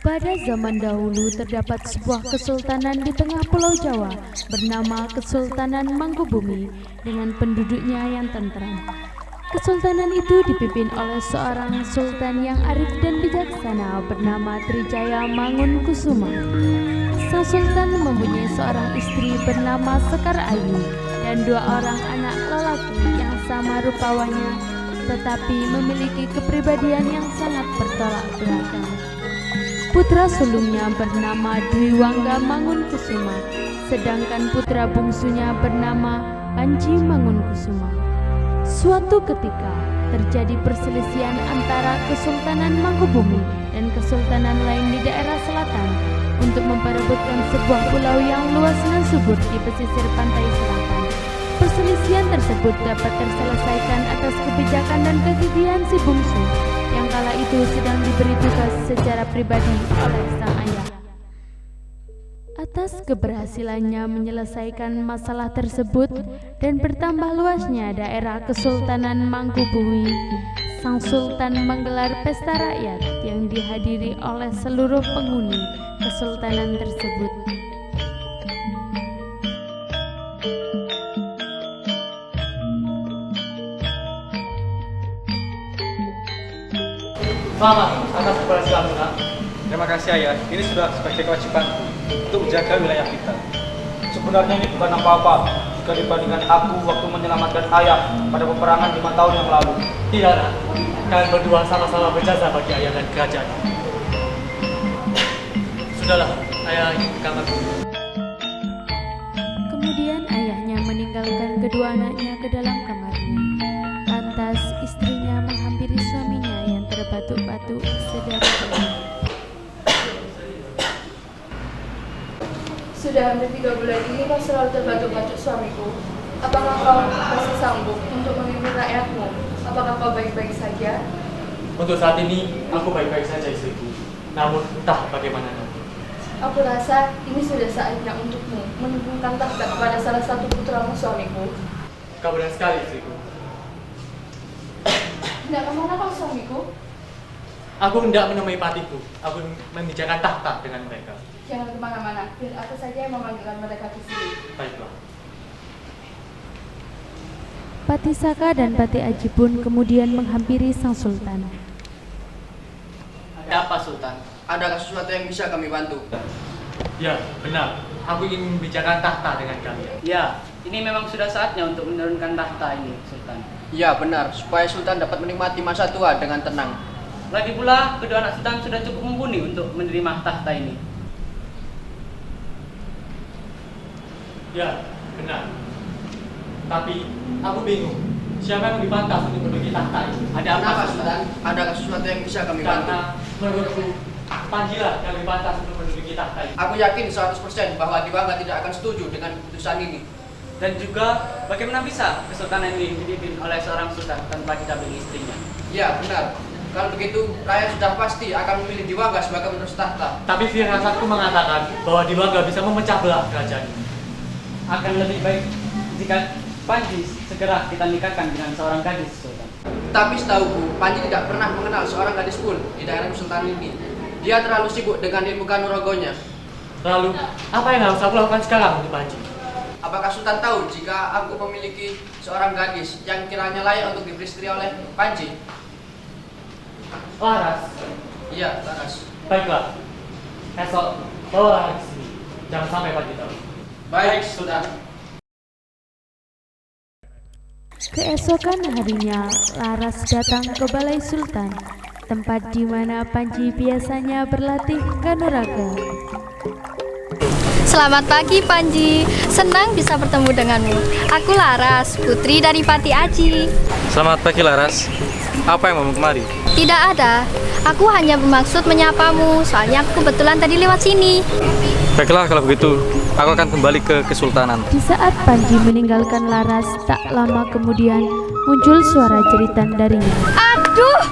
Pada zaman dahulu terdapat sebuah kesultanan di tengah pulau Jawa bernama Kesultanan Mangkubumi dengan penduduknya yang tentram. Kesultanan itu dipimpin oleh seorang sultan yang arif dan bijaksana bernama Trijaya Mangunkusuma. Sang sultan mempunyai seorang istri bernama Sekar Ayu dan dua orang anak lelaki yang sama rupawanya tetapi memiliki kepribadian yang sangat bertolak belakang. Putra sulungnya bernama Dwi Wangga Mangunkusuma, sedangkan putra bungsunya bernama Panji Mangunkusuma. Suatu ketika terjadi perselisihan antara Kesultanan Mangkubumi dan kesultanan lain di daerah selatan untuk memperebutkan sebuah pulau yang luas dan subur di pesisir pantai selatan. Perselisihan tersebut dapat terselesaikan atas kebijakan dan kegigihan si bungsu yang kala itu sedang diberi tugas secara pribadi oleh sang ayah. Atas keberhasilannya menyelesaikan masalah tersebut dan bertambah luasnya daerah Kesultanan Mangkubumi, sang sultan menggelar pesta rakyat yang dihadiri oleh seluruh penghuni kesultanan tersebut. Selamat atas keberhasilan Tuhan. Terima kasih ayah, ini sudah sebagai kewajibanku untuk menjaga wilayah kita. Sebenarnya ini bukan apa-apa jika dibandingkan aku waktu menyelamatkan ayah pada peperangan 5 tahun yang lalu. Iya, nak. Kalian berdua sama-sama berjasa bagi ayah dan kerajaan. Sudahlah, ayah ingin ke kamar dulu. Kemudian ayahnya meninggalkan kedua anaknya ke dalam kamarnya. Lantas istrinya menghampiri suaminya yang terbatuk-batuk sedari. Sudah hampir 3 bulan ini kau selalu terbatuk-batuk suamiku. Apakah kau masih sanggup untuk memimpin rakyatmu? Apakah kau baik-baik saja? Untuk saat ini, aku baik-baik saja istriku. Namun, entah bagaimana nanti. Aku rasa ini sudah saatnya untukmu menumpukan tahta kepada salah satu putramu suamiku. Kau benar sekali istriku. Hendak kemana kau suamiku? Aku hendak menemui patiku. Aku membicarakan tahta dengan mereka. Jangan kemana-mana, biar aku saja yang memanggilkan mereka ke sini. Baiklah. Pati Saka dan Pati Aji pun kemudian menghampiri sang sultan. Ada apa, Sultan? Adakah sesuatu yang bisa kami bantu? Ya, benar. Aku ingin membicarakan tahta dengan kalian. Ya, ini memang sudah saatnya untuk menurunkan tahta ini, Sultan. Ya benar, supaya Sultan dapat menikmati masa tua dengan tenang. Lagi pula, kedua anak Sultan sudah cukup mumpuni untuk menerima tahta ini. Ya, benar. Tapi, aku bingung. Siapa yang lebih pantas untuk menduduki tahta ini? Ada apa, Kenapa Sultan? Sultan? Adakah sesuatu yang bisa kami bantu? Karena menurutku, Panji lah yang lebih pantas untuk menduduki tahta ini. Aku yakin 100% bahwa Diwangga tidak akan setuju dengan keputusan ini. Dan juga, bagaimana bisa kesultanan ini dipimpin oleh seorang sultan tanpa didampingi istrinya? Ya benar. Kalau begitu, rakyat sudah pasti akan memilih Diwangga sebagai penerus tahta. Tapi firasatku mengatakan bahwa Diwangga bisa memecah belah kerajaan ini. Akan lebih baik jika Panji segera kita nikahkan dengan seorang gadis, Sultan. Tapi setahuku, Panji tidak pernah mengenal seorang gadis pun di daerah Sultan ini. Dia terlalu sibuk dengan ilmu kanuragonya. Lalu, apa yang harus aku lakukan sekarang untuk Panji? Apakah Sultan tahu jika aku memiliki seorang gadis yang kiranya layak untuk diperistri oleh Panji? Laras. Iya, Laras. Baiklah. Esok, bawa ke sini. Jangan sampai Panji tahu. Baik, Sultan. Keesokan harinya, Laras datang ke Balai Sultan, tempat di mana Panji biasanya berlatih kanuraga. Selamat pagi Panji, senang bisa bertemu denganmu. Aku Laras, putri dari Pati Aji. Selamat pagi Laras. Apa yang mau kemari? Tidak ada, aku hanya bermaksud menyapamu, soalnya aku kebetulan tadi lewat sini. Baiklah kalau begitu, aku akan kembali ke Kesultanan. Di saat Panji meninggalkan Laras, tak lama kemudian muncul suara jeritan darinya. Aduh!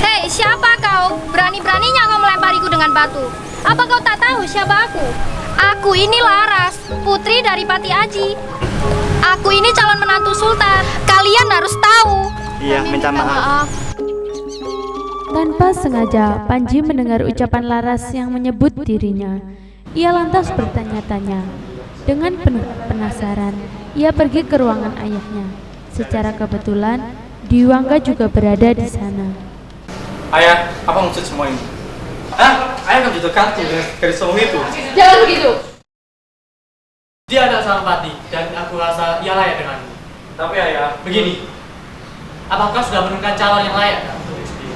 Hei, siapa kau? Berani-beraninya kau melempariku dengan batu. Apa kau tak tahu siapa aku? Aku ini Laras, putri dari Pati Aji. Aku ini calon menantu Sultan. Kalian harus tahu. Iya, minta maaf. Tanpa sengaja, Panji mendengar ucapan Laras yang menyebut dirinya. Ia lantas bertanya-tanya. Dengan penuh penasaran, ia pergi ke ruangan ayahnya. Secara kebetulan, Dwiangga juga berada di sana. Ayah, apa maksud semua ini? Hah? Ayah kan jodohkanku dengan gadis somong itu. Jangan begitu. Dia adalah seorang pati dan aku rasa ia layak denganmu. Tapi ayah, Begini, apakah sudah menemukan calon yang layak untuk istri?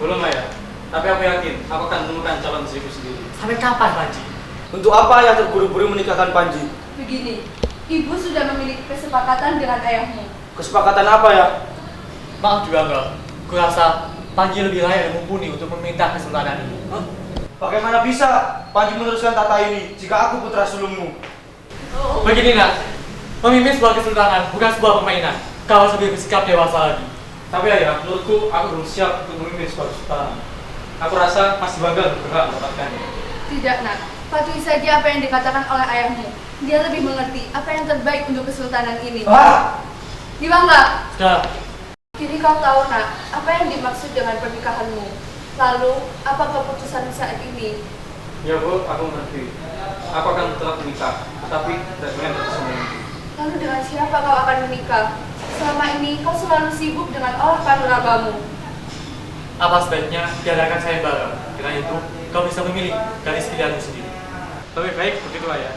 belum ayah. Tapi aku yakin aku akan menemukan calon istriku sendiri. Sampai kapan, Panji? Untuk apa ayah terburu-buru menikahkan Panji? Begini, ibu sudah memiliki kesepakatan dengan ayahmu. Kesepakatan apa ya? Maaf juga enggak. Ku rasa Panji lebih layak dan mumpuni untuk meminta kesultanan ini. Bagaimana bisa Panji meneruskan tata ini jika aku putra sulungmu? Begini nak, memimpin sebuah kesultanan bukan sebuah permainan. Kau harus lebih bersikap dewasa lagi. Tapi ayah, menurutku aku belum siap untuk memimpin sebuah kesultanan. Aku rasa masih bangga untuk berhak mendapatkannya. Tidak, nak. Patuhi saja apa yang dikatakan oleh ayahmu. Dia lebih mengerti apa yang terbaik untuk kesultanan ini. Dwiangga, Sudah, kini kau tahu, nak, apa yang dimaksud dengan pernikahanmu. Lalu, apa keputusan saat ini? Ya Bu, aku mengerti. Aku akan tetap menikah, tapi tidak dengan gadis somong itu. Lalu dengan siapa kau akan menikah? Selama ini kau selalu sibuk dengan olah kanuragamu. apa sebaiknya diadakan sayembara? Karena itu, kau bisa memilih gadis pilihanmu sendiri. Lebih baik begitu ayah.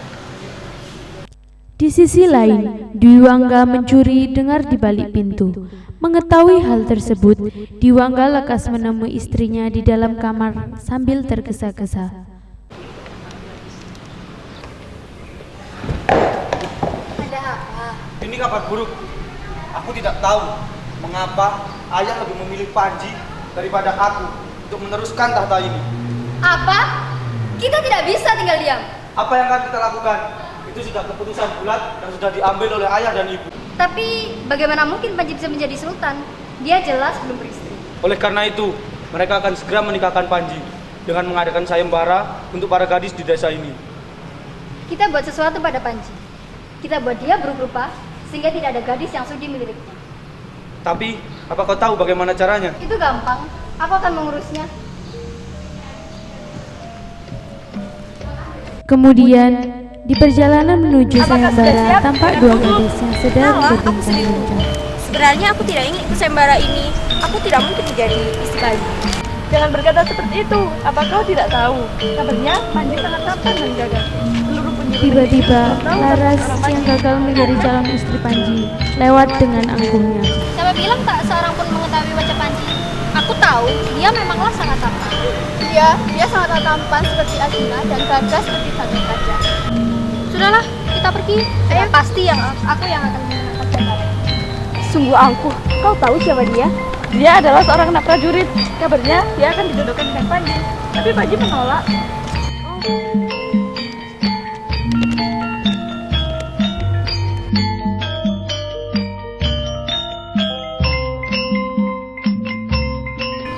Di sisi lain, Dwiangga mencuri dengar di balik pintu. Mengetahui hal tersebut, Dwiangga lekas menemui istrinya di dalam kamar sambil tergesa-gesa. Ada apa? Ini kabar buruk. Aku tidak tahu mengapa ayah lebih memilih Panji daripada aku untuk meneruskan tahta ini. Apa? Kita tidak bisa tinggal diam. Apa yang akan kita lakukan? Itu sudah keputusan bulat yang sudah diambil oleh ayah dan ibu. Tapi bagaimana mungkin Panji bisa menjadi sultan? Dia jelas belum beristri. Oleh karena itu, mereka akan segera menikahkan Panji dengan mengadakan sayembara untuk para gadis di desa ini. Kita buat sesuatu pada Panji. Kita buat dia buruk rupa sehingga tidak ada gadis yang sudi memilikinya. Tapi, apa kau tahu bagaimana caranya? Itu gampang. Aku akan mengurusnya. Kemudian, di perjalanan menuju sayembara tampak dua gadis yang sedang berbincang-bincang. Sebenarnya aku tidak ingin ikut sayembara ini. Aku tidak mungkin menjadi istri Panji. Jangan berkata seperti itu. Apa kau tidak tahu? Kabarnya Panji sangat tampan dan gagah. Seluruh penjuru Tiba-tiba, Laras yang gagal menjadi calon istri Panji lewat dengan anggungnya. Siapa bilang tak seorang pun mengetahui wajah Panji? Aku tahu, dia memanglah sangat tampan. Dia sangat tampan seperti Arjuna dan gagah seperti Batu Kaca. Sudahlah, kita pergi. Sudah pasti aku yang akan memenangkan sayembara. Sungguh angkuh. Kau tahu siapa dia? Dia adalah seorang anak prajurit. Kabarnya dia akan dijodohkan dengan Panji. Tapi Panji menolak.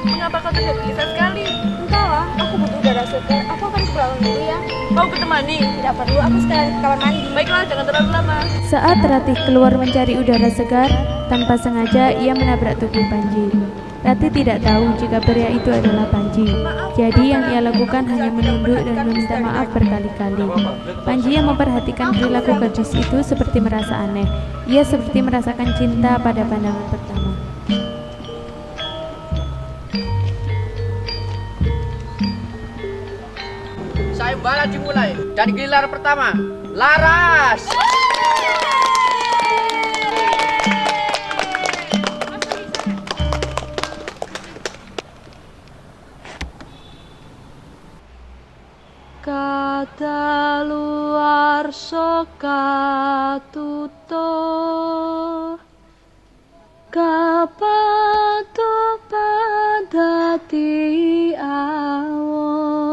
Mengapa kau terlihat gelisah sekali? Entahlah, aku butuh udara segar. Aku akan ke belakang dulu ya. Kau kutemani? Tidak perlu, aku sekarang ke kamar mandi. Baiklah, jangan terlalu lama. Saat Ratih keluar mencari udara segar, tanpa sengaja ia menabrak tubuh Panji. Ratih tidak tahu jika pria itu adalah Panji. Jadi yang ia lakukan hanya menunduk dan meminta maaf berkali-kali. Panji yang memperhatikan perilaku gadis itu seperti merasa aneh. Ia seperti merasakan cinta pada pandangan pertama. Sayembara dimulai dari giliran pertama. Laras. Kata luar soka tuto kapatu padati awon.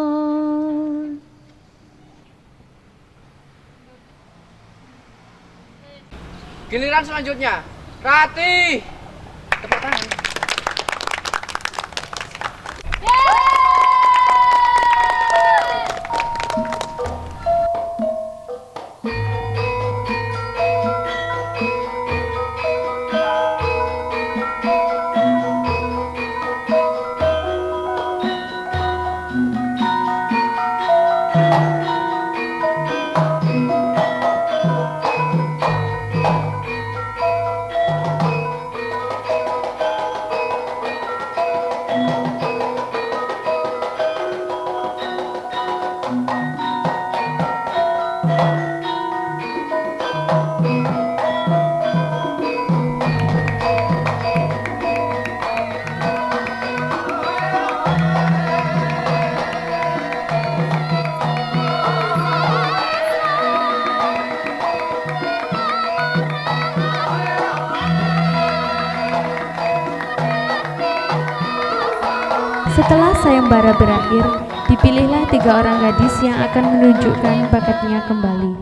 Giliran selanjutnya. Ratih. Tepuk tangan. Setelah sayembara berakhir, dipilihlah 3 orang gadis yang akan menunjukkan bakatnya kembali.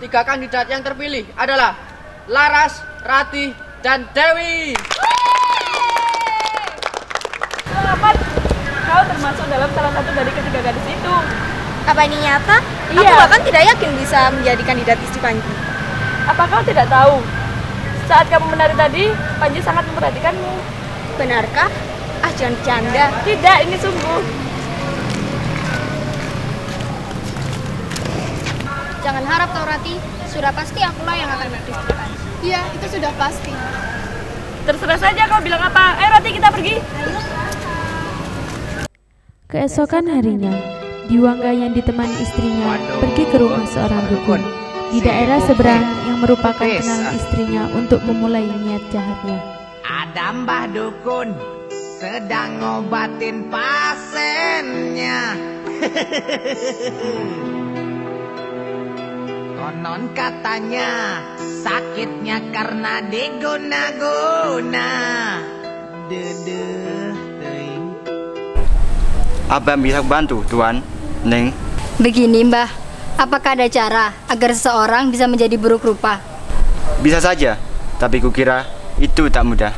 3 kandidat yang terpilih adalah Laras, Ratih, dan Dewi. Selamat, kau termasuk dalam salah satu dari ketiga gadis itu. Apa ini nyata? Iya. Aku bahkan tidak yakin bisa menjadi kandidat istri Panji. Apa kau tidak tahu? Saat kamu menari tadi, Panji sangat memperhatikanmu. Benarkah? Ah, jangan bercanda. Tidak, ini sungguh. Jangan harap kau Rati, sudah pasti akulah yang akan menjadi istri Panji. Iya, itu sudah pasti. Terserah saja kau bilang apa. Ayo Rati, kita pergi. Keesokan harinya, Diwangga yang ditemani istrinya pergi ke rumah seorang dukun di daerah seberang yang merupakan kenalan istrinya untuk memulai niat jahatnya. Ada Mbah Dukun sedang ngobatin pasiennya. Konon katanya sakitnya karena diguna-guna. Dedeh, teuing. Apa yang bisa bantu, Tuan? Neng? Begini Mbah, apakah ada cara agar seseorang bisa menjadi buruk rupa? Bisa saja, tapi kukira itu tak mudah.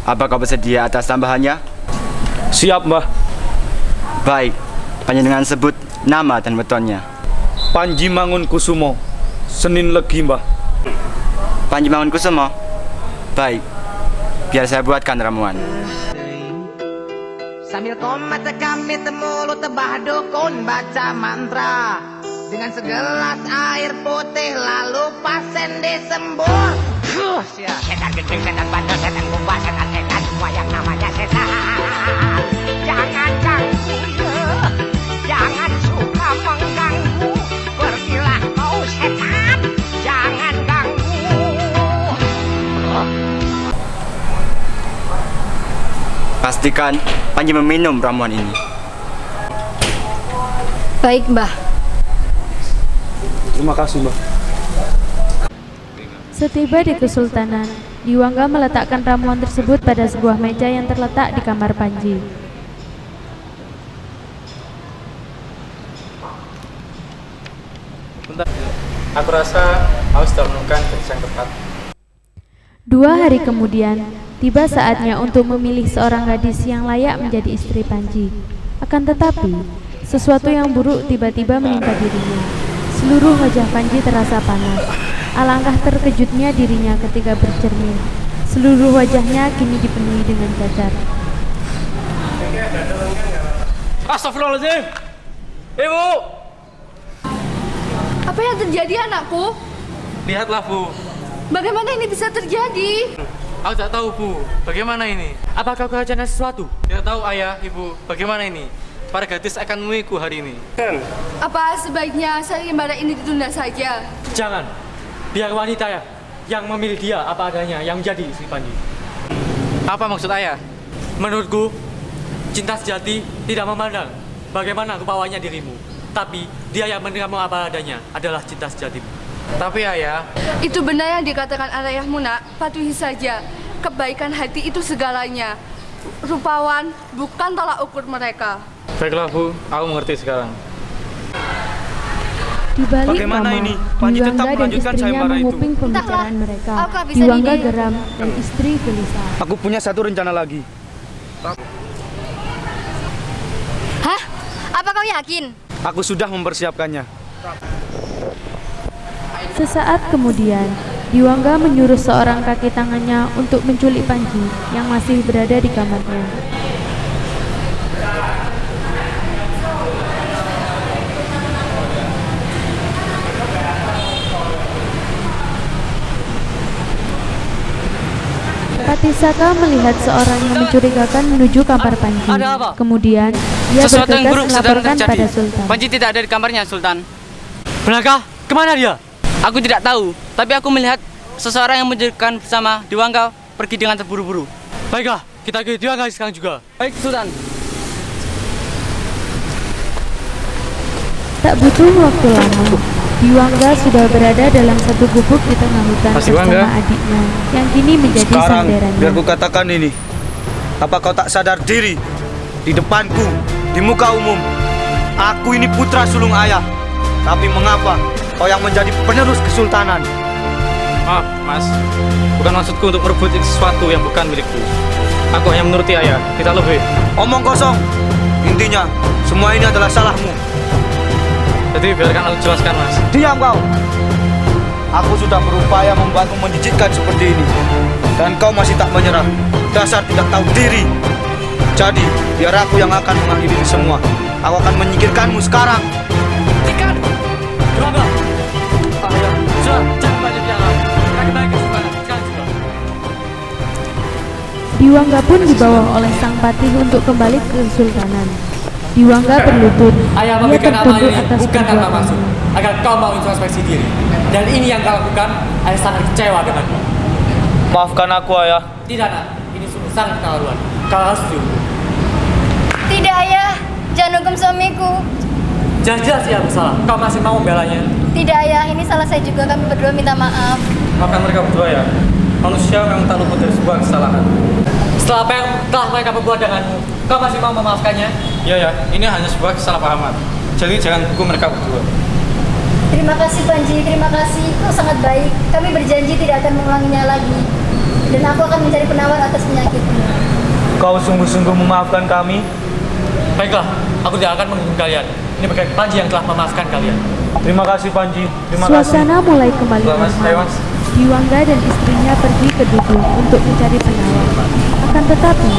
Apa kau bersedia atas tambahannya? Siap, Mbah. Baik, panjenengan sebut nama dan wetonnya. Panji Mangunkusumo, Senin Legi, Mbah. Panji Mangunkusumo? Baik, biar saya buatkan ramuan. Sambil komat kami temulu tebah dukun baca mantra dengan segelas air putih lalu pasien disembur. Setan gede, setan bandel, setan gumba, setan semua yang namanya setan. Jangan ganggu ya, jangan suka mengganggu. Pergilah kau setan, jangan ganggu. Pastikan Panji meminum ramuan ini. Baik Mbah. Terima kasih, Mbah. Setiba di Kesultanan, Diwangga meletakkan ramuan tersebut pada sebuah meja yang terletak di kamar Panji. Bentar. Aku rasa aku sudah menemukan gadis yang tepat. 2 hari kemudian, tiba saatnya untuk memilih seorang gadis yang layak menjadi istri Panji. Akan tetapi, sesuatu yang buruk tiba-tiba menimpa dirinya. Seluruh wajah Panji terasa panas. Alangkah terkejutnya dirinya ketika bercermin. Seluruh wajahnya kini dipenuhi dengan cacar. Astagfirullahaladzim. Ibu! Apa yang terjadi anakku? Lihatlah, Bu. Bagaimana ini bisa terjadi? Aku tak tahu, Bu. Bagaimana ini? Apakah kau rencana sesuatu? Tidak tahu, Ayah, Ibu. Bagaimana ini? Para gadis akan menemuiku hari ini. Apa sebaiknya sayembara ini ditunda saja? Jangan. Biar wanita ya yang memilih dia apa adanya yang menjadi istri Panji. Apa maksud Ayah? Menurutku, cinta sejati tidak memandang bagaimana rupawannya dirimu. Tapi dia yang menerima apa adanya adalah cinta sejatimu. Tapi Ayah, Itu benar yang dikatakan ayahmu nak, patuhi saja. Kebaikan hati itu segalanya. Rupawan bukan tolak ukur mereka. baiklah Bu, aku mengerti sekarang. Di balik Bagaimana kamar, ini? Panji tetap Diwangga dan melanjutkan istrinya sayembara itu. menguping pembicaraan Entahlah, mereka. aku tak bisa Diwangga diri. geram dan istri gelisah. Aku punya satu rencana lagi. Hah? Apa kau yakin? Aku sudah mempersiapkannya. Sesaat kemudian, Diwangga menyuruh seorang kaki tangannya untuk menculik Panji yang masih berada di kamarnya. Patisaka melihat seorang yang mencurigakan menuju kamar Panji. Ada apa? Kemudian, dia Sesuatu yang bergegas buruk sedang melaporkan terjadi. pada Sultan. Panji tidak ada di kamarnya, Sultan. Benarkah? Kemana dia? Aku tidak tahu, tapi aku melihat seseorang yang mencurigakan bersama Diwangga pergi dengan terburu-buru. Baiklah, kita ke Diwangga sekarang juga. Baik, Sultan. Tak butuh waktu lama, Diwangga sudah berada dalam satu gubuk di tengah hutan Mas Diwangga. bersama adiknya yang kini menjadi Sekarang, sandarannya. biar ku katakan ini. Apa kau tak sadar diri? di depanku, di muka umum. Aku ini putra sulung ayah. Tapi mengapa kau yang menjadi penerus kesultanan? Maaf, Mas. Bukan maksudku untuk merebut sesuatu yang bukan milikku. Aku hanya menuruti ayah, tidak lebih. Omong kosong. Intinya, semua ini adalah salahmu. Jadi biarkan aku jelaskan, Mas. Diam kau. Aku sudah berupaya membuatmu menjijikkan seperti ini. Dan kau masih tak menyerah. Dasar tidak tahu diri. Jadi, biar aku yang akan mengakhiri ini semua. Aku akan menyingkirkanmu sekarang. Hentikan! Gerongga! Ayah, sudah, jangan banyak bicara. Kaki baik ke sekarang juga. Diwangga pun dibawa oleh sang patih untuk kembali ke kesultanan. Diwangga berlutut. Ayah Dia memberikan amanah tertunduk ini atas bukan tanpa perbuatannya. maksud, agar kau mau introspeksi diri. Dan ini yang kau lakukan, ayah sangat kecewa denganmu. Maafkan aku, ayah. Tidak, nak. Ini sungguh sangat keterlaluan. Kau harus dihukum. Tidak, ayah. Jangan hukum suamiku. Jelas-jelas ia bersalah. Kau masih mau membelanya. Tidak, ayah. Ini salah saya juga. Kami berdua minta maaf. Maafkan mereka berdua ya. Manusia memang tak luput dari sebuah kesalahan. Setelah apa yang telah mereka perbuat denganmu, kau masih mau memaafkannya? Iya ya, ini hanya sebuah kesalahpahaman. Jadi jangan hukum mereka berdua. Terima kasih, Panji. Terima kasih. Kau sangat baik. Kami berjanji tidak akan mengulanginya lagi. Dan aku akan mencari penawar atas penyakitmu. Kau sungguh-sungguh memaafkan kami? Baiklah, aku tidak akan menghukum kalian. Ini berkat Panji yang telah memaafkan kalian. Terima kasih, Panji. Terima kasih. Suasana mulai kembali Mas, ayo, normal. Mas. Diwangga dan istrinya pergi ke dukun untuk mencari penawar. Akan tetapi,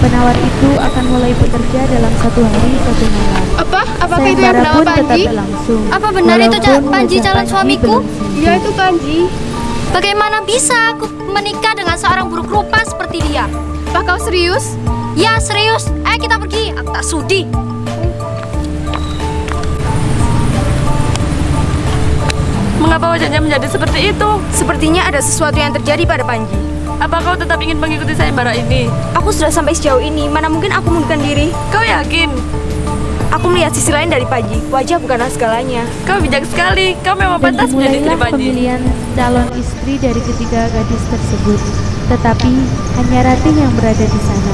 penawar itu akan mulai bekerja dalam 1 hari 1 malam. Apakah itu yang Sayembara bernama pun Panji? tetap berlangsung. Apa benar itu walaupun Panji wajah calon suamiku? belum sembuh. Iya, itu Panji. Bagaimana bisa aku menikah dengan seorang buruk rupa seperti dia? Apa kau serius? Ya, serius. Ayo kita pergi. Aku tak sudi. Mengapa wajahnya menjadi seperti itu? Sepertinya ada sesuatu yang terjadi pada Panji. Apa kau tetap ingin mengikuti sayembara ini? Aku sudah sampai sejauh ini, mana mungkin aku mundurkan diri? Kau yakin? Aku melihat sisi lain dari Panji. Wajah bukanlah segalanya. Kau bijak sekali. Kau memang Dan pantas menjadi istri dimulailah Panji. pemilihan calon istri dari ketiga gadis tersebut. Tetapi hanya Ratih yang berada di sana.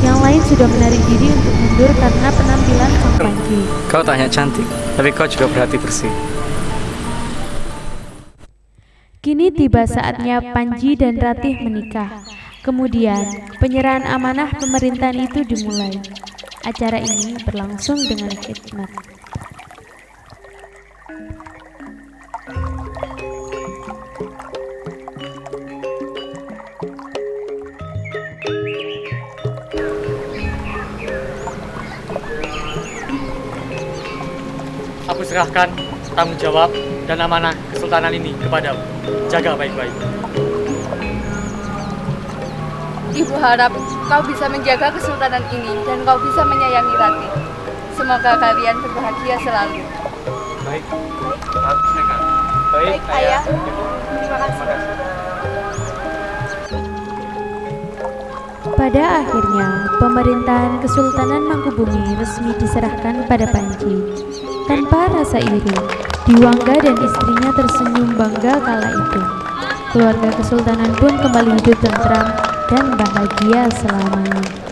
Yang lain sudah menarik diri untuk mundur karena penampilan sang Panji. Kau tak hanya cantik, tapi kau juga berhati bersih. Kini tiba saatnya Panji dan Ratih menikah. Kemudian penyerahan amanah pemerintahan itu dimulai. Acara ini berlangsung dengan khidmat. Aku serahkan tanggung jawab dan amanah kesultanan ini kepadamu. Jaga baik-baik. Ibu harap kau bisa menjaga kesultanan ini dan kau bisa menyayangi Ratih. Semoga kalian berbahagia selalu. Baik. Baik, ayah. Terima kasih. Pada akhirnya, pemerintahan Kesultanan Mangkubumi resmi diserahkan pada Panji. Tanpa rasa iri, Diwangga dan istrinya tersenyum bangga kala itu. Keluarga Kesultanan pun kembali hidup tentram dan bahagia selamanya.